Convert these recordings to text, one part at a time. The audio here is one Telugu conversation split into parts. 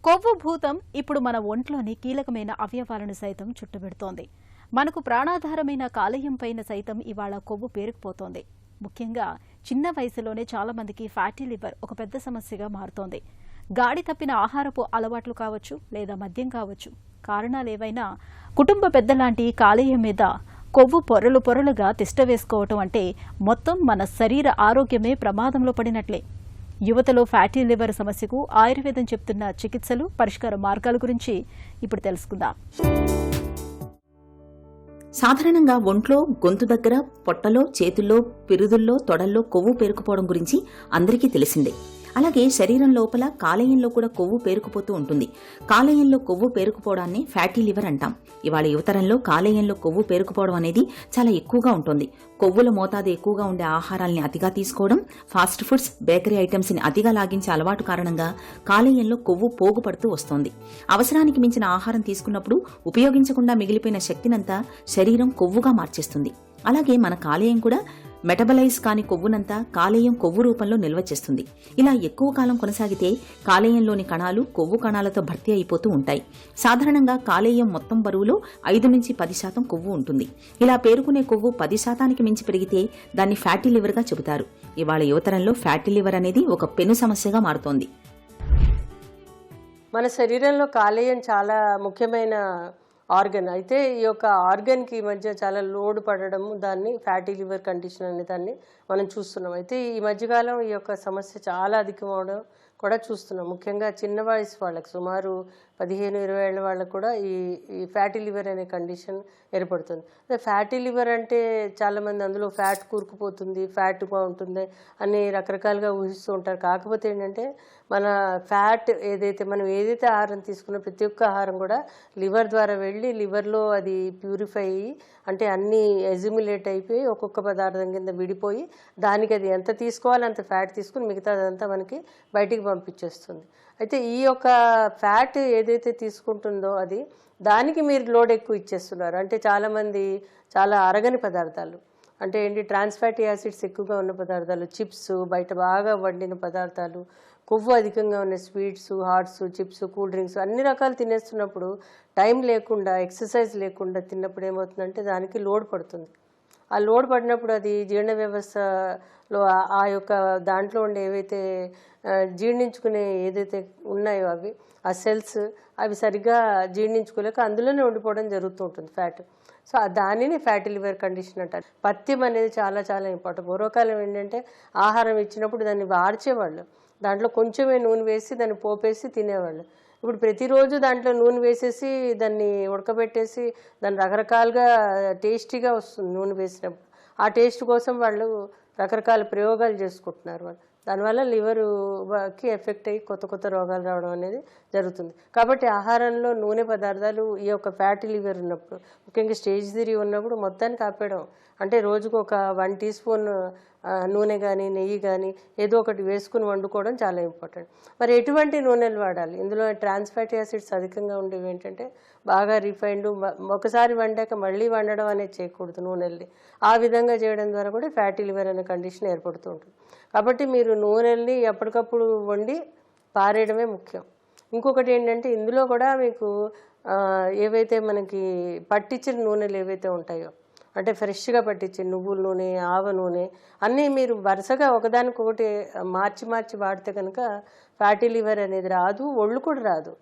కొవ్వు భూతం ఇప్పుడు మన ఒంట్లోని కీలకమైన అవయవాలను సైతం చుట్టుబెడుతోంది. మనకు ప్రాణాధారమైన కాలేయం పైన సైతం ఇవాళ కొవ్వు పేరుకుపోతోంది. ముఖ్యంగా చిన్న వయసులోనే చాలా మందికి ఫ్యాటీ లివర్ ఒక పెద్ద సమస్యగా మారుతోంది. గాడి తప్పిన ఆహారపు అలవాట్లు కావచ్చు, లేదా మద్యం కావచ్చు. కారణాలేవైనా కుటుంబ పెద్దలాంటి కాలేయం మీద కొవ్వు పొరలు పొరలుగా తిష్టవేసుకోవటం అంటే మొత్తం మన శరీర ఆరోగ్యమే ప్రమాదంలో పడినట్లే. యువతలో ఫ్యాటీ లివర్ సమస్యకు ఆయుర్వేదం చెప్తున్న చికిత్సలు, పరిష్కార మార్గాల గురించి ఇప్పుడు తెలుసుకుందాం. సాధారణంగా ఒంట్లో, గొంతు దగ్గర, పొట్టలో, చేతుల్లో, పిరుదుల్లో, తొడల్లో కొవ్వు పేరుకుపోవడం గురించి అందరికీ తెలిసిందే. అలాగే శరీరం లోపల కాలేయంలో కూడా కొవ్వు పేరుకుపోతూ ఉంటుంది. కాలేయంలో కొవ్వు పేరుకుపోవడాన్ని ఫ్యాటీ లివర్ అంటాం. ఇవాళ యువతరంలో కాలేయంలో కొవ్వు పేరుకుపోవడం అనేది చాలా ఎక్కువగా ఉంటుంది. కొవ్వుల మోతాదు ఎక్కువగా ఉండే ఆహారాల్ని అతిగా తీసుకోవడం, ఫాస్ట్ ఫుడ్స్, బేకరీ ఐటమ్స్ ని అతిగా లాగించే అలవాటు కారణంగా కాలేయంలో కొవ్వు పోగుపడుతూ వస్తోంది. అవసరానికి మించిన ఆహారం తీసుకున్నప్పుడు ఉపయోగించకుండా మిగిలిపోయిన శక్తినంతా శరీరం కొవ్వుగా మార్చేస్తుంది. అలాగే మన కాలేయం కూడా మెటబలైజ్ కాని కొవ్వునంతా కాలేయం కొవ్వు రూపంలో నిల్వ చేస్తుంది. ఇలా ఎక్కువ కాలం కొనసాగితే కాలేయంలోని కణాలు కొవ్వు కణాలతో భర్తీ అయిపోతూ ఉంటాయి. సాధారణంగా కాలేయం మొత్తం బరువులో 5-10% కొవ్వు ఉంటుంది. ఇలా పేరుకునే కొవ్వు 10% మించి పెరిగితే దాన్ని ఫ్యాటీ లివర్ గా చెబుతారు. ఇవాళ యువతరంలో ఫ్యాటీ లివర్ అనేది ఒక పెను సమస్యగా మారుతోంది. మన శరీరంలో కాలేయం చాలా ముఖ్యమైన ఆర్గన్. అయితే ఈ యొక్క ఆర్గన్కి ఈ మధ్య చాలా లోడ్ పడడం, దాన్ని ఫ్యాటీ లివర్ కండిషన్ అనే దాన్ని మనం చూస్తున్నాం. అయితే ఈ మధ్యకాలం ఈ యొక్క సమస్య చాలా అధికం అవడం కూడా చూస్తున్నాం. ముఖ్యంగా చిన్న వయసు వాళ్ళకి, సుమారు 15-20 ఏళ్ల వాళ్ళకు కూడా ఈ ఫ్యాటీ లివర్ అనే కండిషన్ ఏర్పడుతుంది. ఫ్యాటీ లివర్ అంటే చాలామంది అందులో ఫ్యాట్ కూరుకుపోతుంది, ఫ్యాట్గా ఉంటుంది అని రకరకాలుగా ఊహిస్తూ ఉంటారు. కాకపోతే ఏంటంటే మన ఫ్యాట్ మనం ఏదైతే ఆహారం తీసుకున్న ప్రతి ఒక్క ఆహారం కూడా లివర్ ద్వారా వెళ్ళి లివర్లో అది ప్యూరిఫై అయ్యి, అంటే అన్నీ ఎజిమ్యులేట్ అయిపోయి ఒక్కొక్క పదార్థం కింద విడిపోయి దానికి అది ఎంత తీసుకోవాలో అంత ఫ్యాట్ తీసుకుని మిగతాదంతా మనకి బయటికి పంపించేస్తుంది. అయితే ఈ యొక్క ఫ్యాట్ ఏదైతే తీసుకుంటుందో అది దానికి మీరు లోడ్ ఎక్కువ ఇచ్చేస్తున్నారు. అంటే చాలామంది చాలా అరగని పదార్థాలు, అంటే ఏంటి, ట్రాన్స్ ఫ్యాటీ యాసిడ్స్ ఎక్కువగా ఉన్న పదార్థాలు, చిప్స్, బయట బాగా వండిన పదార్థాలు, కొవ్వు అధికంగా ఉన్న sweets, hots, chips, cool drinks అన్ని రకాలు తినేస్తున్నప్పుడు టైం లేకుండా, ఎక్సర్సైజ్ లేకుండా తిన్నప్పుడు ఏమవుతుందంటే దానికి లోడ్ పడుతుంది. ఆ లోడ్ పడినప్పుడు అది జీర్ణ వ్యవస్థలో ఆ యొక్క దాంట్లో ఉండే ఏవైతే జీర్ణించుకునే ఏదైతే ఉన్నాయో అవి ఆ సెల్స్ అవి సరిగ్గా జీర్ణించుకోలేక అందులోనే ఉండిపోవడం జరుగుతూ ఉంటుంది ఫ్యాట్. సో దానిని ఫ్యాటీ లివర్ కండిషన్ అంటారు. పథ్యం అనేది చాలా చాలా ఇంపార్టెంట్. పూర్వకాలం ఏంటంటే ఆహారం ఇచ్చినప్పుడు దాన్ని వార్చేవాళ్ళు, దాంట్లో కొంచెమే నూనె వేసి దాన్ని పోపేసి తినేవాళ్ళు. ఇప్పుడు ప్రతిరోజు దాంట్లో నూనె వేసేసి దాన్ని ఉడకబెట్టేసి దాన్ని రకరకాలుగా టేస్టీగా వస్తుంది నూనె వేసినప్పుడు. ఆ టేస్ట్ కోసం వాళ్ళు రకరకాల ప్రయోగాలు చేసుకుంటున్నారు వాళ్ళు. దానివల్ల లివర్కి ఎఫెక్ట్ అయ్యి కొత్త కొత్త రోగాలు రావడం అనేది జరుగుతుంది. కాబట్టి ఆహారంలో నూనె పదార్థాలు ఈ యొక్క ఫ్యాటీ లివర్ ఉన్నప్పుడు, ముఖ్యంగా స్టేజ్ 3 ఉన్నప్పుడు మొత్తానికి ఆపేయడం. అంటే రోజుకు ఒక 1 టీ స్పూన్ నూనె కానీ, నెయ్యి కానీ ఏదో ఒకటి వేసుకుని వండుకోవడం చాలా ఇంపార్టెంట్. మరి ఎటువంటి నూనెలు వాడాలి? ఇందులో ట్రాన్స్ ఫ్యాటీ యాసిడ్స్ అధికంగా ఉండేవి ఏంటంటే బాగా రిఫైన్డ్, ఒకసారి వండాక మళ్ళీ వండడం అనేది చేయకూడదు నూనెల్ని. ఆ విధంగా చేయడం ద్వారా కూడా ఫ్యాటీ లివర్ అనే కండిషన్ ఏర్పడుతూ ఉంటుంది. కాబట్టి మీరు నూనెల్ని ఎప్పటికప్పుడు వండి పారేయడమే ముఖ్యం. ఇంకొకటి ఏంటంటే ఇందులో కూడా మీకు ఏవైతే మనకి పట్టించిన నూనెలు ఏవైతే ఉంటాయో, అంటే ఫ్రెష్గా పట్టించే నువ్వుల నూనె, ఆవ నూనె అన్నీ మీరు వరుసగా ఒకదానికొకటి మార్చి మార్చి వాడితే కనుక ఫ్యాటీ లివర్ అనేది రాదు, ఒళ్ళు కూడా రాదు.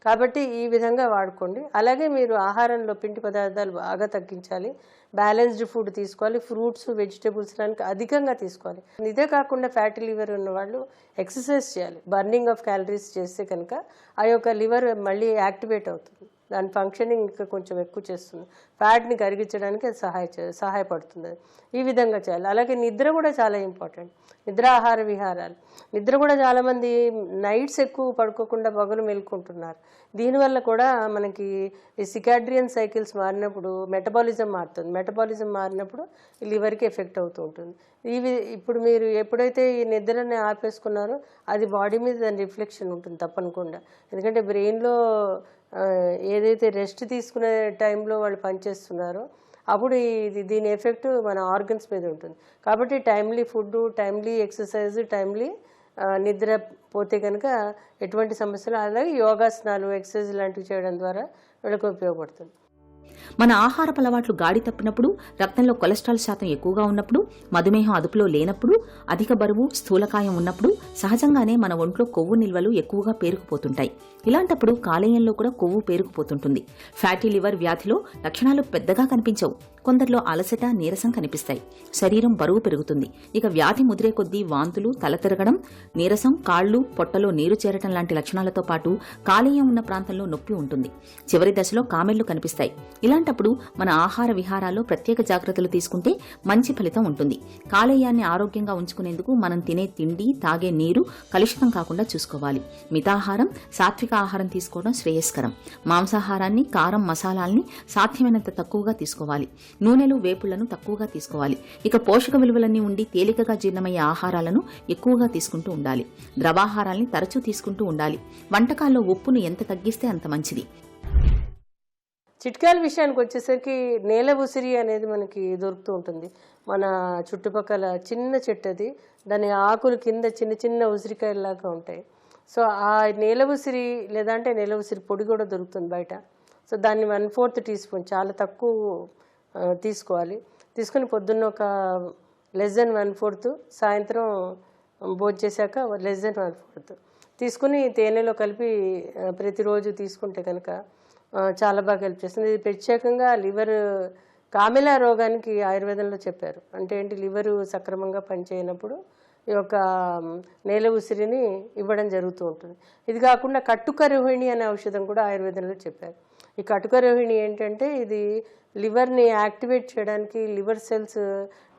కాబట్టి ఈ విధంగా వాడుకోండి. అలాగే మీరు ఆహారంలో పిండి పదార్థాలు బాగా తగ్గించాలి, బ్యాలెన్స్డ్ ఫుడ్ తీసుకోవాలి, ఫ్రూట్స్, వెజిటేబుల్స్ దానికి అధికంగా తీసుకోవాలి. ఇదే కాకుండా ఫ్యాటీ లివర్ ఉన్న వాళ్ళు ఎక్సర్సైజ్ చేయాలి. బర్నింగ్ ఆఫ్ క్యాలరీస్ చేస్తే కనుక ఆ యొక్క లివర్ మళ్ళీ యాక్టివేట్ అవుతుంది, దాని ఫంక్షనింగ్ ఇంకా కొంచెం ఎక్కువ చేస్తుంది, ఫ్యాట్ని కరిగించడానికి అది సహాయపడుతుంది. ఈ విధంగా చేయాలి. అలాగే నిద్ర కూడా చాలా ఇంపార్టెంట్. నిద్ర, ఆహార విహారాలు. నిద్ర కూడా చాలామంది నైట్స్ ఎక్కువ పడుకోకుండా పగలు మేల్కొంటున్నారు. దీనివల్ల కూడా మనకి ఈ సికాడ్రియన్ సైకిల్స్ మారినప్పుడు మెటబాలిజం మారుతుంది. మెటబాలిజం మారినప్పుడు ఈ లివర్కి ఎఫెక్ట్ అవుతూ ఉంటుంది. ఇప్పుడు మీరు ఎప్పుడైతే ఈ నిద్రని ఆపేసుకున్నారో అది బాడీ మీద దాని రిఫ్లెక్షన్ ఉంటుంది తప్పకుండా. ఎందుకంటే బ్రెయిన్లో ఏదైతే రెస్ట్ తీసుకునే టైంలో వాళ్ళు పనిచేస్తున్నారో అప్పుడు దీని ఎఫెక్ట్ మన ఆర్గన్స్ మీద ఉంటుంది. కాబట్టి timely food, timely exercise, timely నిద్ర పోతే కనుక ఎటువంటి సమస్యలు, అలాగే యోగాసనాలు, ఎక్సర్సైజ్ లాంటివి చేయడం ద్వారా వీళ్ళకి ఉపయోగపడుతుంది. మన ఆహారపు అలవాట్లు గాడి తప్పినప్పుడు, రక్తంలో కొలెస్ట్రాల్ శాతం ఎక్కువగా ఉన్నప్పుడు, మధుమేహం అదుపులో లేనప్పుడు, అధిక బరువు, స్థూలకాయం ఉన్నప్పుడు సహజంగానే మన ఒంట్లో కొవ్వు నిల్వలు ఎక్కువగా పేరుకుపోతుంటాయి. ఇలాంటప్పుడు కాలేయంలో కూడా కొవ్వు పేరుకుపోతుంటుంది. ఫ్యాటీ లివర్ వ్యాధిలో లక్షణాలు పెద్దగా కనిపించవు. కొందరిలో అలసట, నీరసం కనిపిస్తాయి. శరీరం బరువు పెరుగుతుంది. ఇక వ్యాధి ముదిరే కొద్దీ వాంతులు, తల తిరగడం, నీరసం, కాళ్లు, పొట్టలో నీరు చేరటం లాంటి లక్షణాలతో పాటు కాలేయం ఉన్న ప్రాంతంలో నొప్పి ఉంటుంది. చివరి దశలో కామెళ్లు కనిపిస్తాయి. ఇలాంటప్పుడు మన ఆహార విహారాల్లో ప్రత్యేక జాగ్రత్తలు తీసుకుంటే మంచి ఫలితం ఉంటుంది. కాలేయాన్ని ఆరోగ్యంగా ఉంచుకునేందుకు మనం తినే తిండి, తాగే నీరు కలుషితం కాకుండా చూసుకోవాలి. మితాహారం, సాత్విక ఆహారం తీసుకోవడం శ్రేయస్కరం. మాంసాహారాన్ని, కారం, మసాలాల్ని సాధ్యమైనంత తక్కువగా తీసుకోవాలి. నూనెలు, వేపుళ్లను తక్కువగా తీసుకోవాలి. ఇక పోషక విలువలన్నీ ఉండి తేలికగా జీర్ణమయ్యే ఆహారాలను ఎక్కువగా తీసుకుంటూ ఉండాలి. ద్రవాహారాల్ని తరచూ తీసుకుంటూ ఉండాలి. వంటకాల్లో ఉప్పును ఎంత తగ్గిస్తే అంత మంచిది. చిట్కాల విషయానికి వచ్చేసరికి నేల ఉసిరి అనేది మనకి దొరుకుతూ ఉంటుంది. మన చుట్టుపక్కల చిన్న చెట్టు అది, దాని ఆకులు కింద చిన్న చిన్న ఉసిరికాయలాగా ఉంటాయి. సో ఆ నేల ఉసిరి లేదంటే నేల ఉసిరి పొడి కూడా దొరుకుతుంది బయట. సో దాన్ని 1/4 టీ స్పూన్, చాలా తక్కువ తీసుకోవాలి. తీసుకుని పొద్దున్న ఒక <1/4, సాయంత్రం భోజనం చేశాక <1/4 తీసుకుని తేనెలో కలిపి ప్రతిరోజు తీసుకుంటే కనుక చాలా బాగా హెల్ప్ చేస్తుంది. ఇది ప్రత్యేకంగా లివర్ కామెలా రోగానికి ఆయుర్వేదంలో చెప్పారు. అంటే ఏంటి, లివరు సక్రమంగా పనిచేయనప్పుడు ఈ యొక్క నేల ఉసిరిని ఇవ్వడం జరుగుతూ ఉంటుంది. ఇది కాకుండా కట్టుక రోహిణి అనే ఔషధం కూడా ఆయుర్వేదంలో చెప్పారు. ఈ కట్టుక రోహిణి ఏంటంటే ఇది లివర్ని యాక్టివేట్ చేయడానికి, లివర్ సెల్స్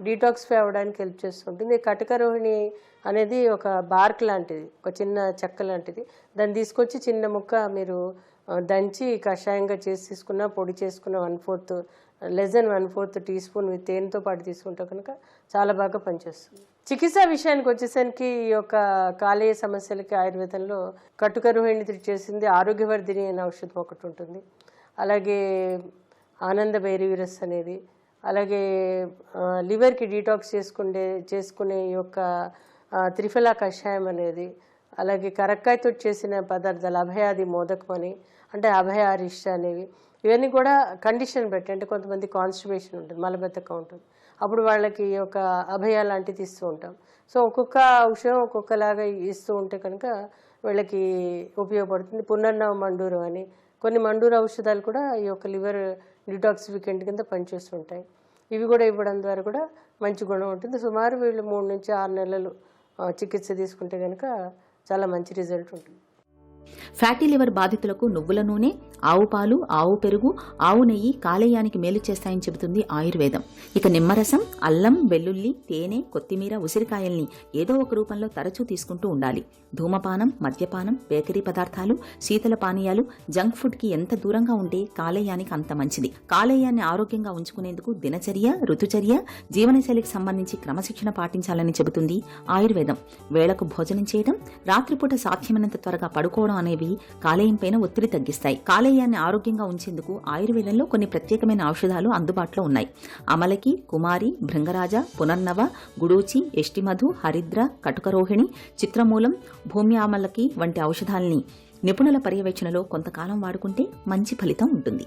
డీటాక్సిఫై అవ్వడానికి హెల్ప్ చేస్తుంటుంది. ఈ కట్టుక రోహిణి అనేది ఒక బార్క్ లాంటిది, ఒక చిన్న చెక్క లాంటిది. దాన్ని తీసుకొచ్చి చిన్న ముక్క మీరు దంచి కషాయంగా చేసి తీసుకున్న, పొడి చేసుకున్న 1/4 టీ స్పూన్ విత్ తేనెతో పాటు తీసుకుంటే కనుక చాలా బాగా పనిచేస్తుంది. చికిత్స విషయానికి వచ్చేసరికి ఈ యొక్క కాలేయ సమస్యలకి ఆయుర్వేదంలో కట్టుక రోహిణి ట్రీట్ చేసింది ఆరోగ్యవర్ధిని అనే ఔషధం ఒకటి ఉంటుంది. అలాగే ఆనంద భైరవీరస్ అనేది, అలాగే లివర్కి డీటాక్స్ చేసుకునే ఈ యొక్క త్రిఫలా కషాయం అనేది, అలాగే కరక్కాయతో చేసిన పదార్థాలు అభయాది మోదకం అని, అంటే అభయ అరిష్ట అనేవి, ఇవన్నీ కూడా కండిషన్ బట్టి, అంటే కొంతమంది కాన్స్టిపేషన్ ఉంటుంది, మలబద్ధకం ఉంటుంది, అప్పుడు వాళ్ళకి ఈ యొక్క అభయ లాంటిది ఇస్తూ ఉంటాం. సో ఒక్కొక్క ఔషధం ఒక్కొక్కలాగా ఇస్తూ ఉంటే కనుక వీళ్ళకి ఉపయోగపడుతుంది. పునర్నవ మండూరం అని కొన్ని మండూర ఔషధాలు కూడా ఈ యొక్క లివర్ డిటాక్సిఫికెంట్ కింద పనిచేస్తుంటాయి. ఇవి కూడా ఇవ్వడం ద్వారా కూడా మంచి గుణం ఉంటుంది. సుమారు వీళ్ళు 3 నుంచి 6 నెలలు చికిత్స తీసుకుంటే కనుక చాలా మంచి రిజల్ట్ ఉంటుంది. ఫ్యాటీ లివర్ బాధితులకు నువ్వుల నూనె, ఆవు పాలు, ఆవు పెరుగు, ఆవు నెయ్యి కాలేయానికి మేలు చేస్తాయని చెబుతుంది ఆయుర్వేదం. ఇక నిమ్మరసం, అల్లం, వెల్లుల్లి, తేనె, కొత్తిమీర, ఉసిరికాయల్ని ఏదో ఒక రూపంలో తరచూ తీసుకుంటూ ఉండాలి. ధూమపానం, మద్యపానం, బేకరీ పదార్థాలు, శీతల పానీయాలు, జంక్ ఫుడ్ కి ఎంత దూరంగా ఉంటే కాలేయానికి అంత మంచిది. కాలేయాన్ని ఆరోగ్యంగా ఉంచుకునేందుకు దినచర్య, ఋతుచర్య, జీవనశైలికి సంబంధించి క్రమశిక్షణ పాటించాలని చెబుతుంది ఆయుర్వేదం. వేళకు భోజనం చేయడం, రాత్రిపూట సాధ్యమైనంత త్వరగా పడుకోవడం అనేవి కాలేయం పైన ఒత్తిడి తగ్గిస్తాయి. కాలేయాన్ని ఆరోగ్యంగా ఉంచేందుకు ఆయుర్వేదంలో కొన్ని ప్రత్యేకమైన ఔషధాలు అందుబాటులో ఉన్నాయి. అమలకి, కుమారి, భృంగరాజ, పునర్నవ, గుడూచి, ఎష్టిమధు, హరిద్ర, కటుకరోహిణి, చిత్రమూలం, భూమ్యామలకి వంటి ఔషధాల్ని నిపుణుల పర్యవేక్షణలో కొంతకాలం వాడుకుంటే మంచి ఫలితం ఉంటుంది.